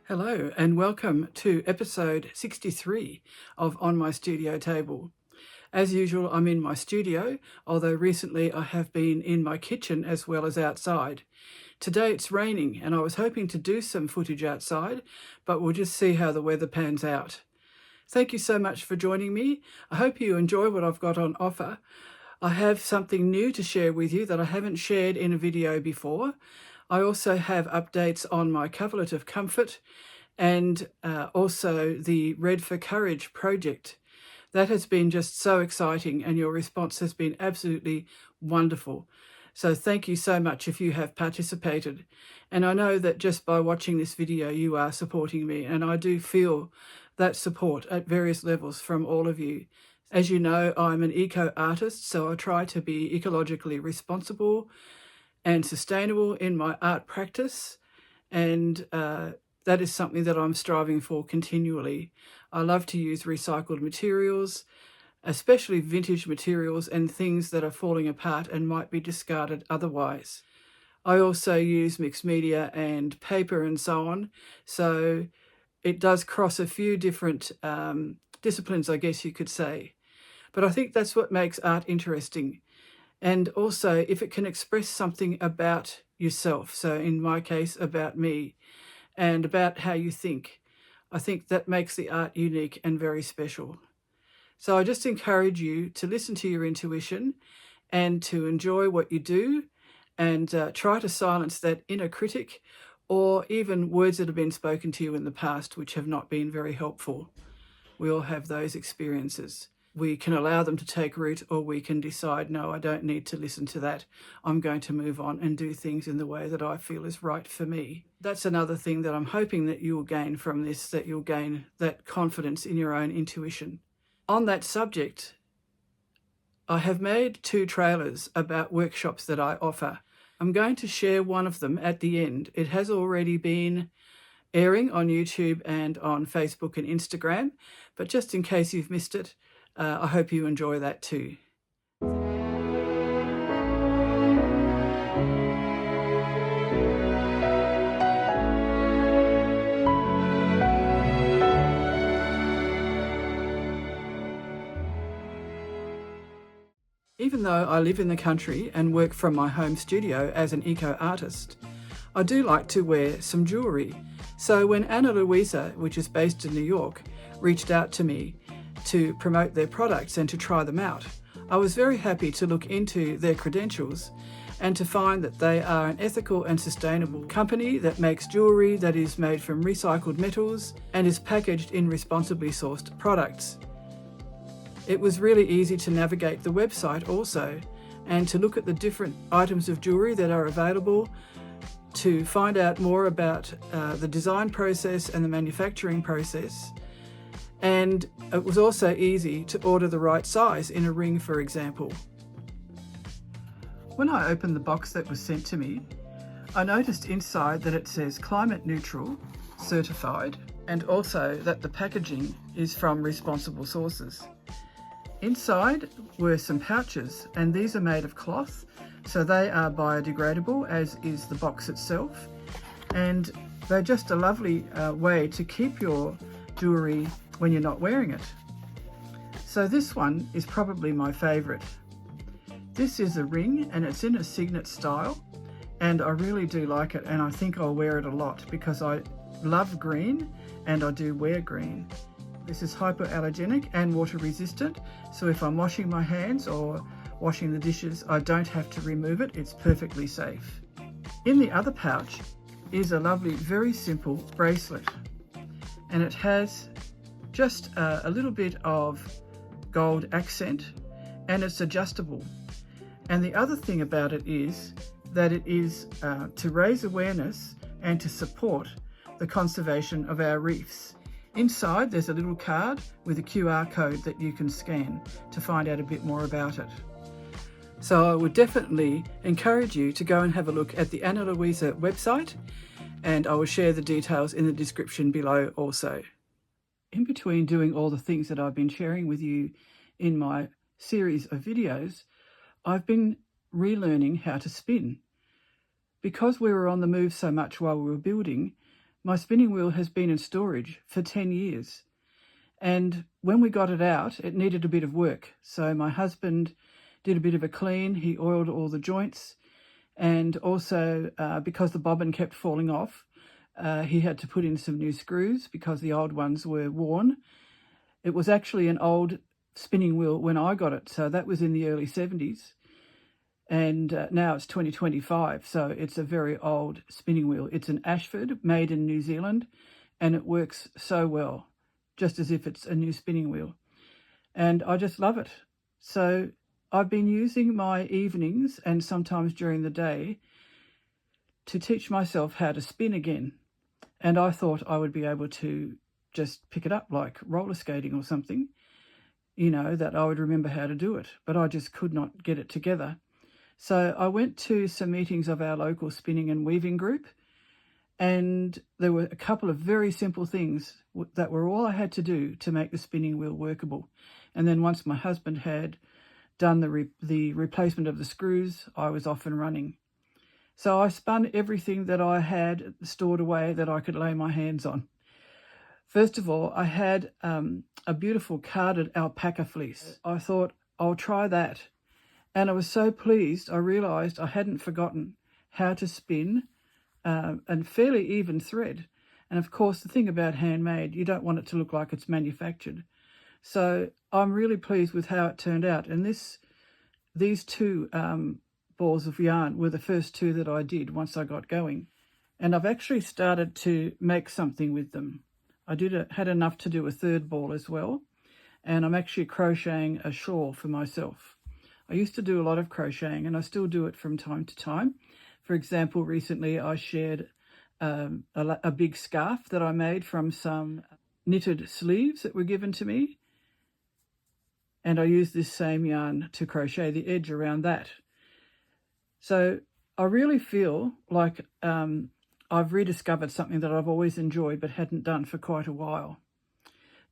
Hello and welcome to episode 63 of On My Studio Table. As usual, I'm in my studio, although recently I have been in my kitchen as well as outside. Today it's raining and I was hoping to do some footage outside, but we'll just see how the weather pans out. Thank you so much for joining me. I hope you enjoy what I've got on offer. I have something new to share with you that I haven't shared in a video before. I also have updates on my Coverlet of Comfort and also the Red for Courage project. That has been just so exciting and your response has been absolutely wonderful. So thank you so much if you have participated. And I know that just by watching this video you are supporting me, and I do feel that support at various levels from all of you. As you know, I'm an eco-artist, so I try to be ecologically responsible and sustainable in my art practice, and that is something that I'm striving for continually. I love to use recycled materials, especially vintage materials and things that are falling apart and might be discarded otherwise. I also use mixed media and paper and so on, so it does cross a few different disciplines, I guess you could say. But I think that's what makes art interesting. And also if it can express something about yourself, so in my case about me and about how you think, I think that makes the art unique and very special. So I just encourage you to listen to your intuition and to enjoy what you do, and try to silence that inner critic or even words that have been spoken to you in the past which have not been very helpful. We all have those experiences. We can allow them to take root, or we can decide, no, I don't need to listen to that. I'm going to move on and do things in the way that I feel is right for me. That's another thing that I'm hoping that you'll gain from this, that you'll gain that confidence in your own intuition. On that subject, I have made 2 trailers about workshops that I offer. I'm going to share one of them at the end. It has already been airing on YouTube and on Facebook and Instagram, but just in case you've missed it, I hope you enjoy that too. Even though I live in the country and work from my home studio as an eco-artist, I do like to wear some jewellery. So when Ana Luisa, which is based in New York, reached out to me to promote their products and to try them out, I was very happy to look into their credentials and to find that they are an ethical and sustainable company that makes jewellery that is made from recycled metals and is packaged in responsibly sourced products. It was really easy to navigate the website also, and to look at the different items of jewellery that are available, to find out more about the design process and the manufacturing process. And it was also easy to order the right size in a ring, for example. When I opened the box that was sent to me, I noticed inside that it says climate neutral, certified, and also that the packaging is from responsible sources. Inside were some pouches, and these are made of cloth, so they are biodegradable, as is the box itself, and they're just a lovely way to keep your jewellery when you're not wearing it. So this one is probably my favourite. This is a ring and it's in a signet style, and I really do like it, and I think I'll wear it a lot because I love green and I do wear green. This is hypoallergenic and water resistant, so if I'm washing my hands or washing the dishes, I don't have to remove it. It's perfectly safe. In the other pouch is a lovely, very simple bracelet, and it has just a little bit of gold accent, and it's adjustable. And the other thing about it is that it is to raise awareness and to support the conservation of our reefs. Inside there's a little card with a QR code that you can scan to find out a bit more about it. So I would definitely encourage you to go and have a look at the Ana Luisa website, and I will share the details in the description below also. In between doing all the things that I've been sharing with you in my series of videos, I've been relearning how to spin. Because we were on the move so much while we were building, My spinning wheel has been in storage for 10 years. And when we got it out, it needed a bit of work. So my husband did a bit of a clean. He oiled all the joints. And also, because the bobbin kept falling off, he had to put in some new screws because the old ones were worn. It was actually an old spinning wheel when I got it. So that was in the early 70s. And now it's 2025. So it's a very old spinning wheel. It's an Ashford made in New Zealand, and it works so well, just as if it's a new spinning wheel. And I just love it. So I've been using my evenings and sometimes during the day to teach myself how to spin again. And I thought I would be able to just pick it up like roller skating or something, that I would remember how to do it. But I just could not get it together. So I went to some meetings of our local spinning and weaving group, and there were a couple of very simple things that were all I had to do to make the spinning wheel workable. And then once my husband had done the replacement of the screws, I was off and running. So I spun everything that I had stored away that I could lay my hands on. First of all, I had a beautiful carded alpaca fleece. I thought, I'll try that. And I was so pleased, I realised I hadn't forgotten how to spin and fairly even thread. And of course, the thing about handmade, you don't want it to look like it's manufactured. So I'm really pleased with how it turned out. And these two balls of yarn were the first two that I did once I got going. And I've actually started to make something with them. I had enough to do a third ball as well. And I'm actually crocheting a shawl for myself. I used to do a lot of crocheting, and I still do it from time to time. For example, recently I shared a big scarf that I made from some knitted sleeves that were given to me. And I used this same yarn to crochet the edge around that. So I really feel like I've rediscovered something that I've always enjoyed but hadn't done for quite a while.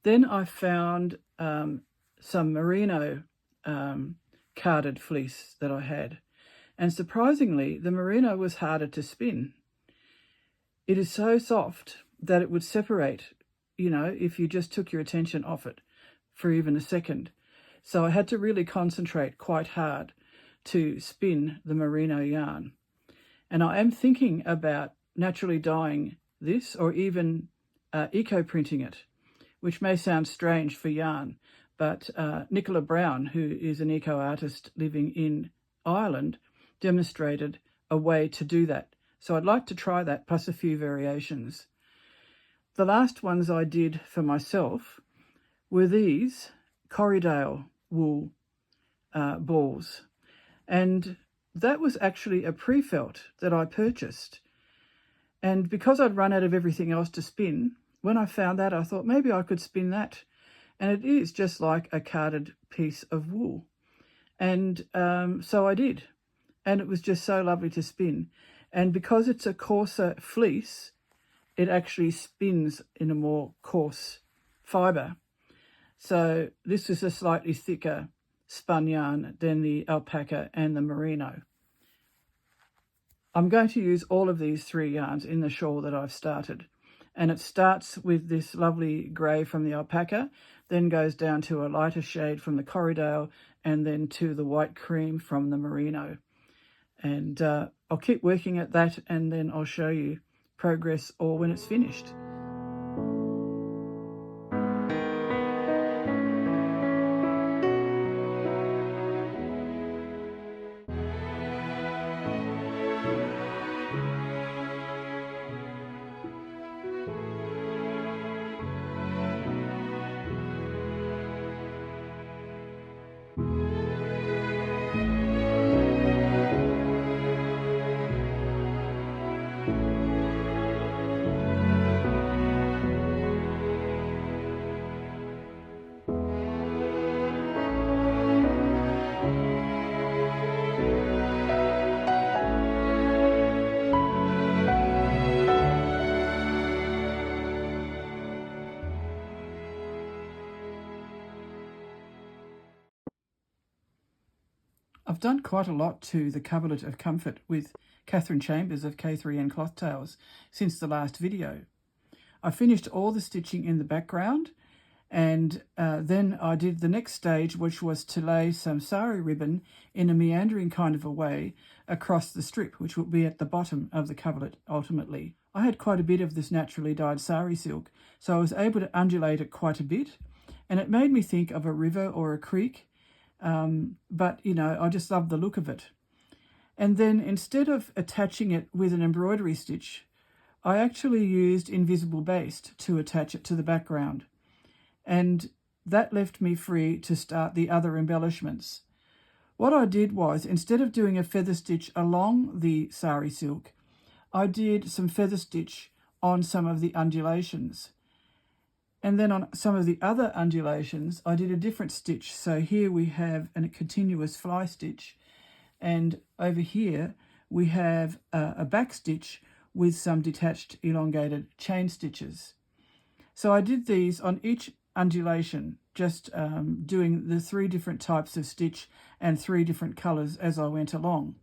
Then I found some merino carded fleece that I had. And surprisingly, the merino was harder to spin. It is so soft that it would separate, if you just took your attention off it for even a second. So I had to really concentrate quite hard to spin the merino yarn. And I am thinking about naturally dyeing this or even eco-printing it, which may sound strange for yarn. But Nicola Brown, who is an eco-artist living in Ireland, demonstrated a way to do that. So I'd like to try that, plus a few variations. The last ones I did for myself were these Corriedale wool balls. And that was actually a pre-felt that I purchased. And because I'd run out of everything else to spin, when I found that, I thought maybe I could spin that. And it is just like a carded piece of wool. And so I did. And it was just so lovely to spin. And because it's a coarser fleece, it actually spins in a more coarse fibre. So this is a slightly thicker spun yarn than the alpaca and the merino. I'm going to use all of these three yarns in the shawl that I've started. And it starts with this lovely grey from the alpaca, then goes down to a lighter shade from the Corriedale, and then to the white cream from the merino. And I'll keep working at that, and then I'll show you progress or when it's finished. I've done quite a lot to the coverlet of comfort with Kathryn Chambers of K3N Cloth Tales since the last video. I finished all the stitching in the background, and then I did the next stage, which was to lay some sari ribbon in a meandering kind of a way across the strip, which will be at the bottom of the coverlet ultimately. I had quite a bit of this naturally dyed sari silk, so I was able to undulate it quite a bit, and it made me think of a river or a creek, but you know, I just love the look of it. And then instead of attaching it with an embroidery stitch, I actually used invisible baste to attach it to the background. And that left me free to start the other embellishments. What I did was, instead of doing a feather stitch along the sari silk, I did some feather stitch on some of the undulations. And then on some of the other undulations, I did a different stitch. So here we have a continuous fly stitch, and over here we have a back stitch with some detached elongated chain stitches. So I did these on each undulation, just doing the 3 different types of stitch and 3 different colours as I went along.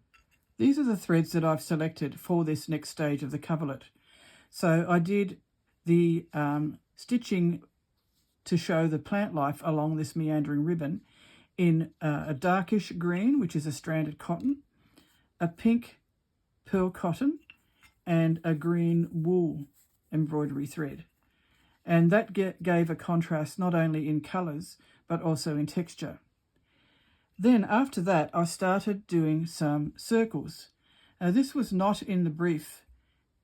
These are the threads that I've selected for this next stage of the coverlet. So I did the stitching to show the plant life along this meandering ribbon in a darkish green, which is a stranded cotton, a pink pearl cotton, and a green wool embroidery thread. And that gave a contrast not only in colours but also in texture. Then after that I started doing some circles. Now this was not in the brief,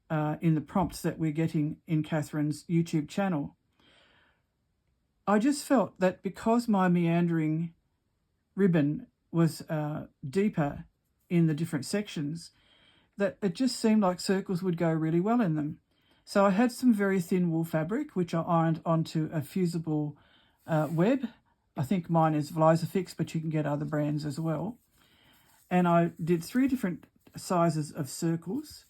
in the prompts that we're getting in Kathryn's YouTube channel. I just felt that because my meandering ribbon was deeper in the different sections, that it just seemed like circles would go really well in them. So I had some very thin wool fabric, which I ironed onto a fusible web. I think mine is Vlisafix, but you can get other brands as well. And I did 3 different sizes of circles.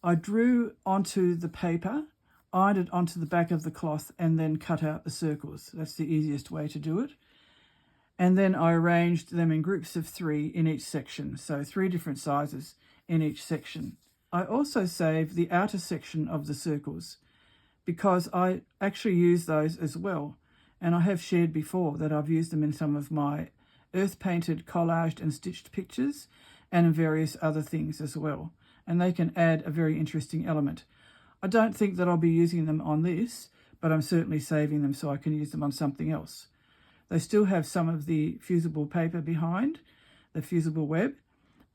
I drew onto the paper, ironed it onto the back of the cloth, and then cut out the circles. That's the easiest way to do it. And then I arranged them in groups of 3 in each section, so 3 different sizes in each section. I also saved the outer section of the circles because I actually use those as well. And I have shared before that I've used them in some of my earth painted, collaged and stitched pictures and in various other things as well. And they can add a very interesting element. I don't think that I'll be using them on this, but I'm certainly saving them so I can use them on something else. They still have some of the fusible paper behind, the fusible web,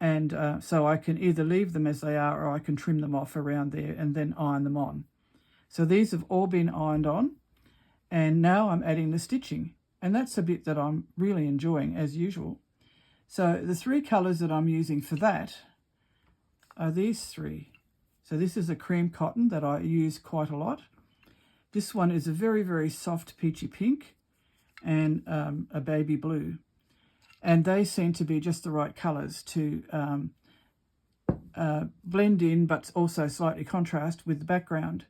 and so I can either leave them as they are or I can trim them off around there and then iron them on. So these have all been ironed on, and now I'm adding the stitching, and that's the bit that I'm really enjoying as usual. So the 3 colours that I'm using for that are these 3. So this is a cream cotton that I use quite a lot. This one is a very, very soft peachy pink and a baby blue. And they seem to be just the right colours to blend in, but also slightly contrast with the background.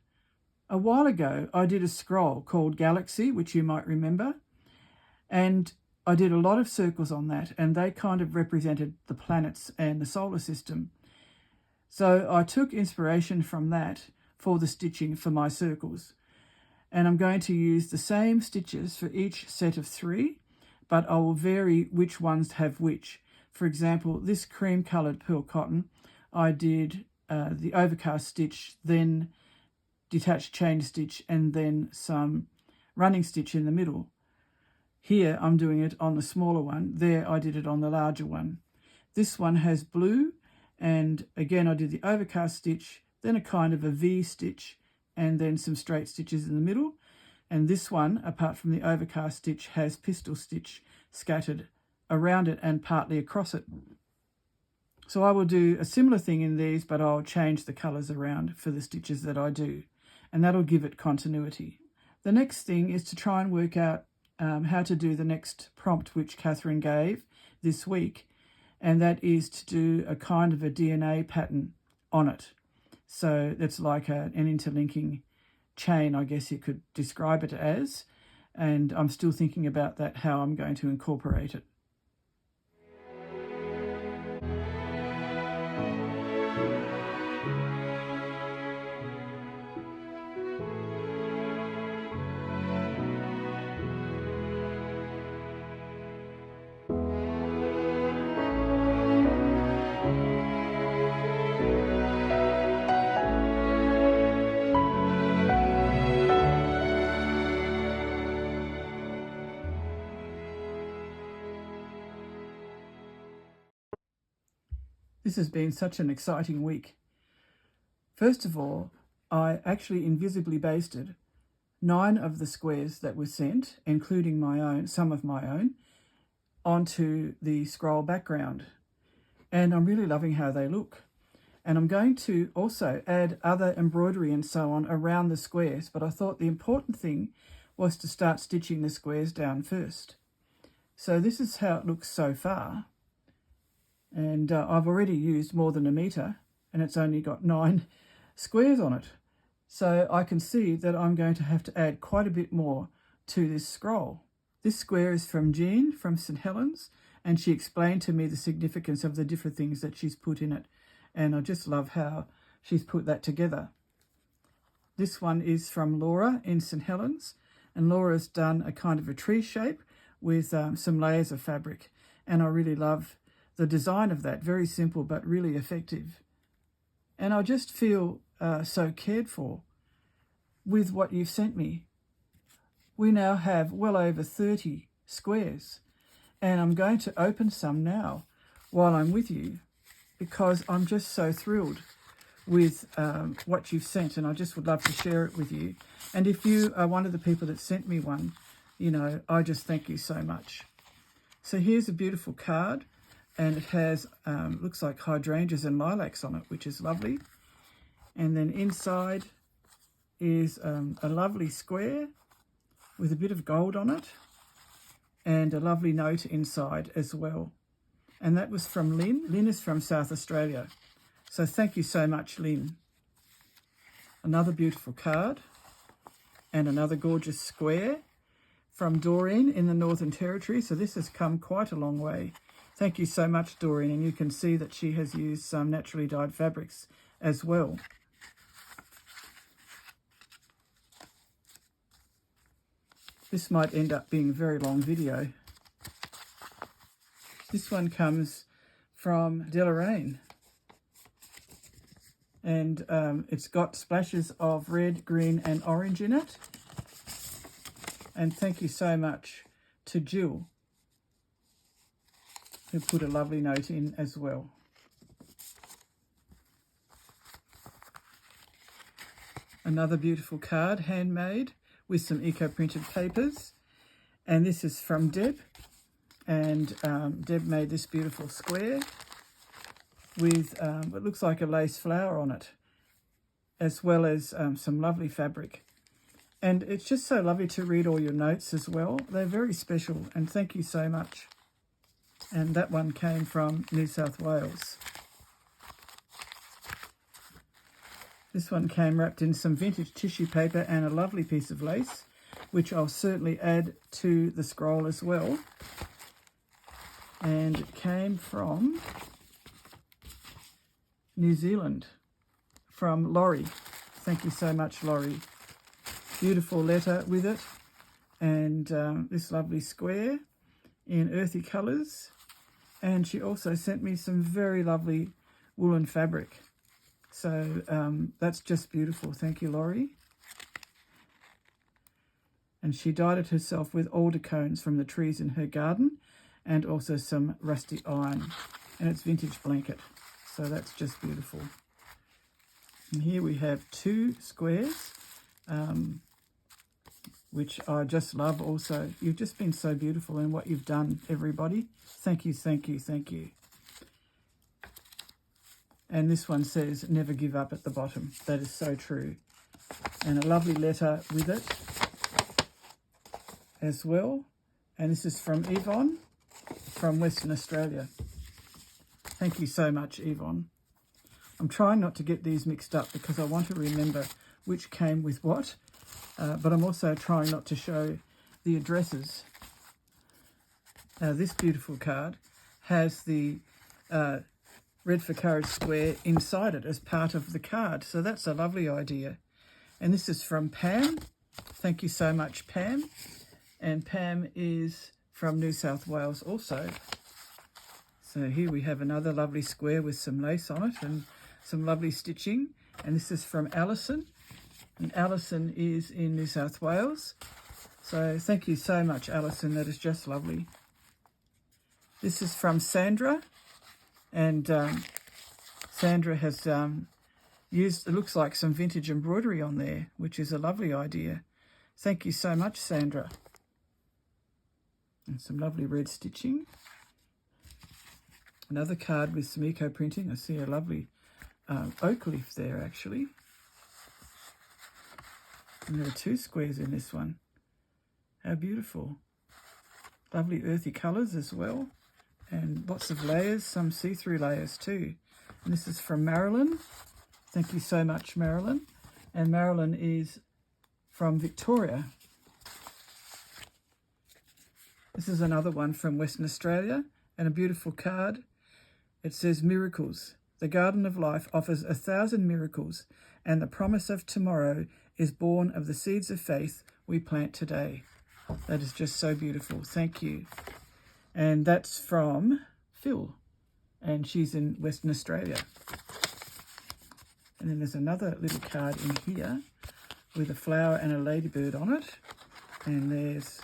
A while ago, I did a scroll called Galaxy, which you might remember, and I did a lot of circles on that, and they kind of represented the planets and the solar system. So I took inspiration from that for the stitching for my circles. And I'm going to use the same stitches for each set of 3, but I will vary which ones have which. For example, this cream coloured pearl cotton, I did the overcast stitch, then detached chain stitch, and then some running stitch in the middle. Here I'm doing it on the smaller one. There I did it on the larger one. This one has blue, and again I did the overcast stitch, then a kind of a V stitch, and then some straight stitches in the middle. And this one, apart from the overcast stitch, has pistol stitch scattered around it and partly across it. So I will do a similar thing in these, but I'll change the colours around for the stitches that I do, and that'll give it continuity. The next thing is to try and work out how to do the next prompt which Kathryn gave this week, and that is to do a kind of a DNA pattern on it. So that's like an interlinking chain, I guess you could describe it as, and I'm still thinking about that, how I'm going to incorporate it. This has been such an exciting week. First of all, I actually invisibly basted 9 of the squares that were sent, including my own, some of my own, onto the scroll background. And I'm really loving how they look. And I'm going to also add other embroidery and so on around the squares, but I thought the important thing was to start stitching the squares down first. So this is how it looks so far. And I've already used more than 1 metre, and it's only got 9 squares on it. So I can see that I'm going to have to add quite a bit more to this scroll. This square is from Jean from St Helens, and she explained to me the significance of the different things that she's put in it. And I just love how she's put that together. This one is from Laura in St Helens, and Laura's done a kind of a tree shape with some layers of fabric. And I really love the design of that. Very simple, but really effective. And I just feel so cared for with what you've sent me. We now have well over 30 squares, and I'm going to open some now while I'm with you, because I'm just so thrilled with what you've sent, and I just would love to share it with you. And if you are one of the people that sent me one, you know, I just thank you so much. So here's a beautiful card, and it has, looks like hydrangeas and lilacs on it, which is lovely. And then inside is a lovely square with a bit of gold on it, and a lovely note inside as well. And that was from Lynn. Lynn is from South Australia. So thank you so much, Lynn. Another beautiful card, and another gorgeous square from Doreen in the Northern Territory. So this has come quite a long way. Thank you so much, Doreen. And you can see that she has used some naturally dyed fabrics as well. This might end up being a very long video. This one comes from Deloraine, and it's got splashes of red, green and orange in it. And thank you so much to Jill, who put a lovely note in as well. Another beautiful card, handmade with some eco-printed papers, and this is from Deb. And Deb made this beautiful square with what looks like a lace flower on it, as well as some lovely fabric. And it's just so lovely to read all your notes as well. They're very special, and thank you so much. And that one came from New South Wales. This one came wrapped in some vintage tissue paper and a lovely piece of lace, which I'll certainly add to the scroll as well. And it came from New Zealand, from Laurie. Thank you so much, Laurie. Beautiful letter with it, and this lovely square in earthy colours. And she also sent me some very lovely woolen fabric. So that's just beautiful. Thank you, Laurie. And she dyed it herself with alder cones from the trees in her garden, and also some rusty iron, and it's vintage blanket. So that's just beautiful. And here we have 2 squares, which I just love also. You've just been so beautiful in what you've done, everybody. Thank you, thank you, thank you. And this one says, never give up at the bottom. That is so true. And a lovely letter with it as well. And this is from Yvonne from Western Australia. Thank you so much, Yvonne. I'm trying not to get these mixed up because I want to remember which came with what, but I'm also trying not to show the addresses. This beautiful card has the Red for Courage square inside it as part of the card, so that's a lovely idea. And this is from Pam. Thank you so much, Pam. And Pam is from New South Wales also. So here we have another lovely square with some lace on it and some lovely stitching. And this is from Alison. And Alison is in New South Wales. So thank you so much, Alison. That is just lovely. This is from Sandra. And Sandra has used, it looks like some vintage embroidery on there, which is a lovely idea. Thank you so much, Sandra. And some lovely red stitching. Another card with some eco printing. I see a lovely oak leaf there, actually. And there are 2 squares in this one. How beautiful. Lovely earthy colours as well. And lots of layers, some see-through layers too. And this is from Marilyn. Thank you so much, Marilyn. And Marilyn is from Victoria. This is another one from Western Australia, and a beautiful card. It says, miracles. The garden of life offers 1,000 miracles, and the promise of tomorrow is born of the seeds of faith we plant today. That is just so beautiful. Thank you. And that's from Phil, and she's in Western Australia. And then there's another little card in here with a flower and a ladybird on it. And there's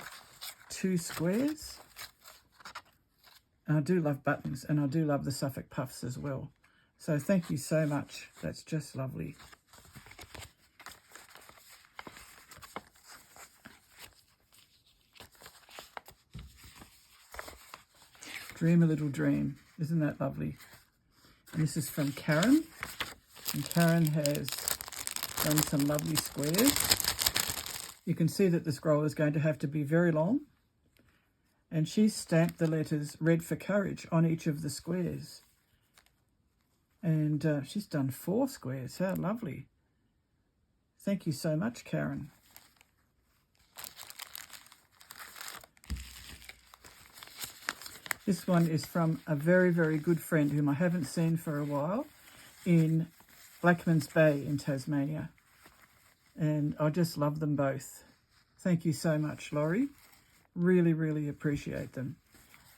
2 squares. And I do love buttons, and I do love the Suffolk puffs as well. So thank you so much. That's just lovely. Dream a little dream. Isn't that lovely? And this is from Karen. And Karen has done some lovely squares. You can see that the scroll is going to have to be very long. And she's stamped the letters "Red for Courage" on each of the squares. And she's done 4 squares. How lovely. Thank you so much, Karen. This one is from a very, very good friend whom I haven't seen for a while in Blackman's Bay in Tasmania. And I just love them both. Thank you so much, Laurie. Really, really appreciate them.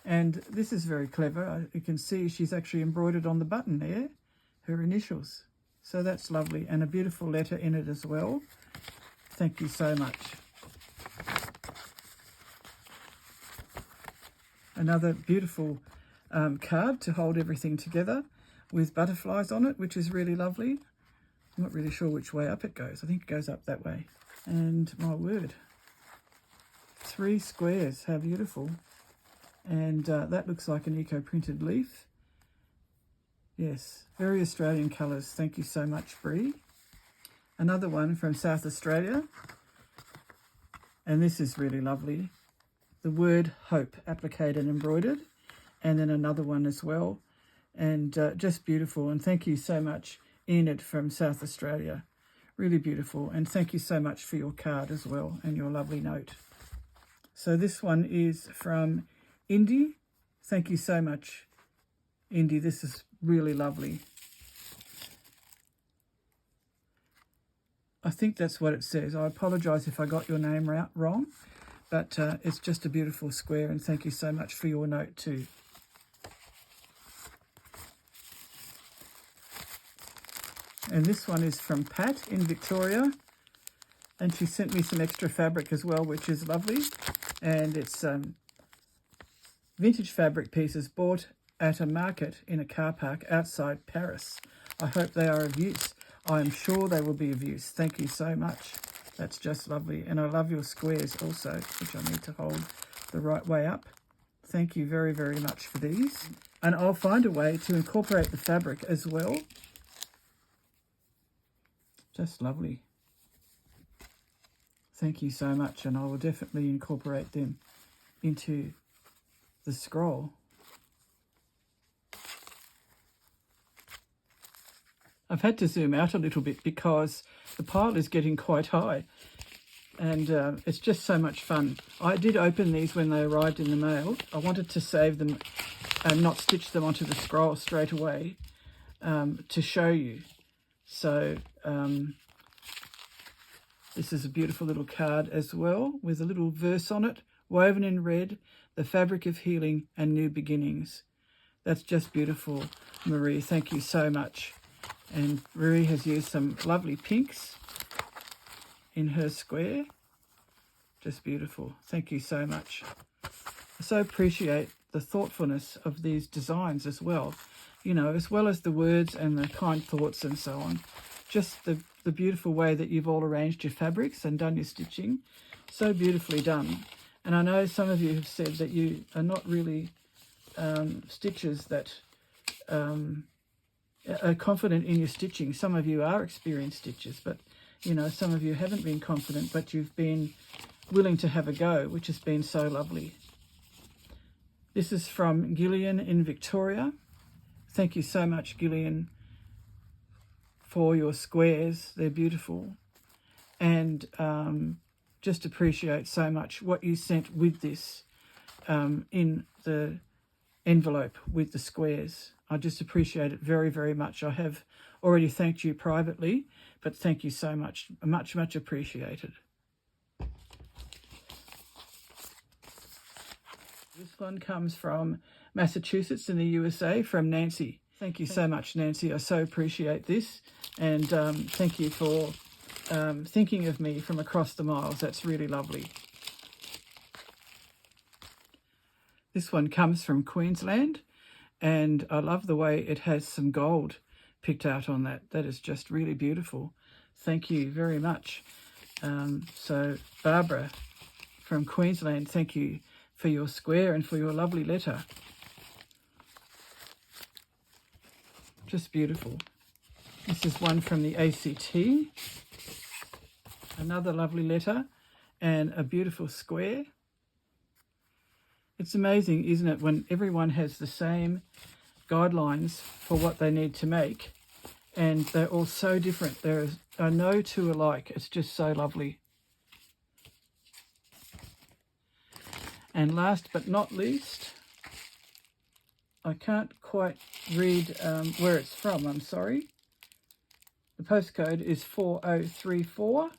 And this is very clever. You can see she's actually embroidered on the button there her initials. So that's lovely. And a beautiful letter in it as well. Thank you so much. Another beautiful card to hold everything together with butterflies on it, which is really lovely. I'm not really sure which way up it goes. I think it goes up that way. And my word, 3 squares. How beautiful. And that looks like an eco-printed leaf. Yes, very Australian colours. Thank you so much, Bree. Another one from South Australia. And this is really lovely. The word hope appliqued and embroidered. And then another one as well. And just beautiful. And thank you so much, Enid from South Australia. Really beautiful. And thank you so much for your card as well and your lovely note. So this one is from Indy. Thank you so much, Indy. This is really lovely. I think that's what it says. I apologise if I got your name wrong, but it's just a beautiful square, and thank you so much for your note too. And this one is from Pat in Victoria, and she sent me some extra fabric as well, which is lovely. And it's vintage fabric pieces bought at a market in a car park outside Paris. I hope they are of use. I am sure they will be of use. Thank you so much. That's just lovely. And I love your squares also, which I need to hold the right way up. Thank you very, very much for these. And I'll find a way to incorporate the fabric as well. Just lovely. Thank you so much. And I will definitely incorporate them into the scroll. I've had to zoom out a little bit because the pile is getting quite high, and it's just so much fun. I did open these when they arrived in the mail. I wanted to save them and not stitch them onto the scroll straight away to show you. So this is a beautiful little card as well with a little verse on it, woven in red, the fabric of healing and new beginnings. That's just beautiful, Marie. Thank you so much. And Marie has used some lovely pinks in her square. Just beautiful. Thank you so much. I so appreciate the thoughtfulness of these designs as well. you know, as well as the words and the kind thoughts and so on. Just the beautiful way that you've all arranged your fabrics and done your stitching. So beautifully done. And I know some of you have said that you are not really stitchers that are confident in your stitching. Some of you are experienced stitchers, but, you know, some of you haven't been confident, but you've been willing to have a go, which has been so lovely. This is from Gillian in Victoria. Thank you so much, Gillian, for your squares. They're beautiful. And just appreciate so much what you sent with this in the envelope with the squares. I just appreciate it very, very much. I have already thanked you privately, but thank you so much. Much, much appreciated. This one comes from Massachusetts in the USA, from Nancy. Thank you so much, Nancy. I so appreciate this. And thank you for thinking of me from across the miles. That's really lovely. This one comes from Queensland, and I love the way it has some gold picked out on that. That is just really beautiful. Thank you very much. So Barbara from Queensland, thank you for your square and for your lovely letter. Just beautiful. This is one from the ACT. Another lovely letter and a beautiful square. It's amazing, isn't it, when everyone has the same guidelines for what they need to make, and they're all so different. There are no two alike. It's just so lovely. And last but not least, I can't quite read where it's from, I'm sorry. The postcode is 4034.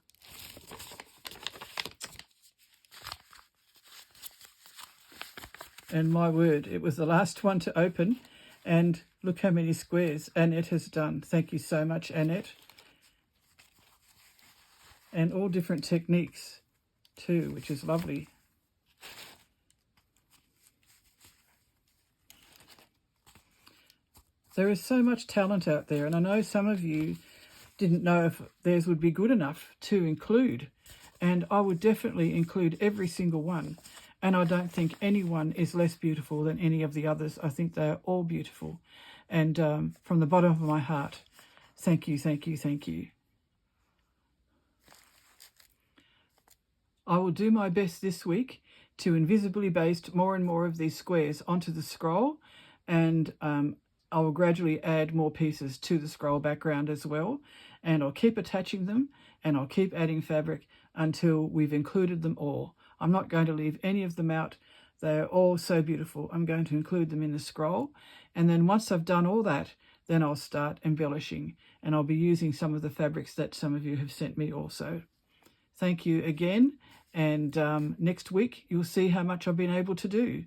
And my word, it was the last one to open, and look how many squares Annette has done. Thank you so much, Annette. And all different techniques too, which is lovely. There is so much talent out there, and I know some of you didn't know if theirs would be good enough to include, and I would definitely include every single one. And I don't think anyone is less beautiful than any of the others. I think they are all beautiful. And from the bottom of my heart, thank you, thank you, thank you. I will do my best this week to invisibly baste more and more of these squares onto the scroll, and I will gradually add more pieces to the scroll background as well. And I'll keep attaching them, and I'll keep adding fabric until we've included them all. I'm not going to leave any of them out. They're all so beautiful. I'm going to include them in the scroll. And then once I've done all that, then I'll start embellishing. And I'll be using some of the fabrics that some of you have sent me also. Thank you again. And next week, you'll see how much I've been able to do.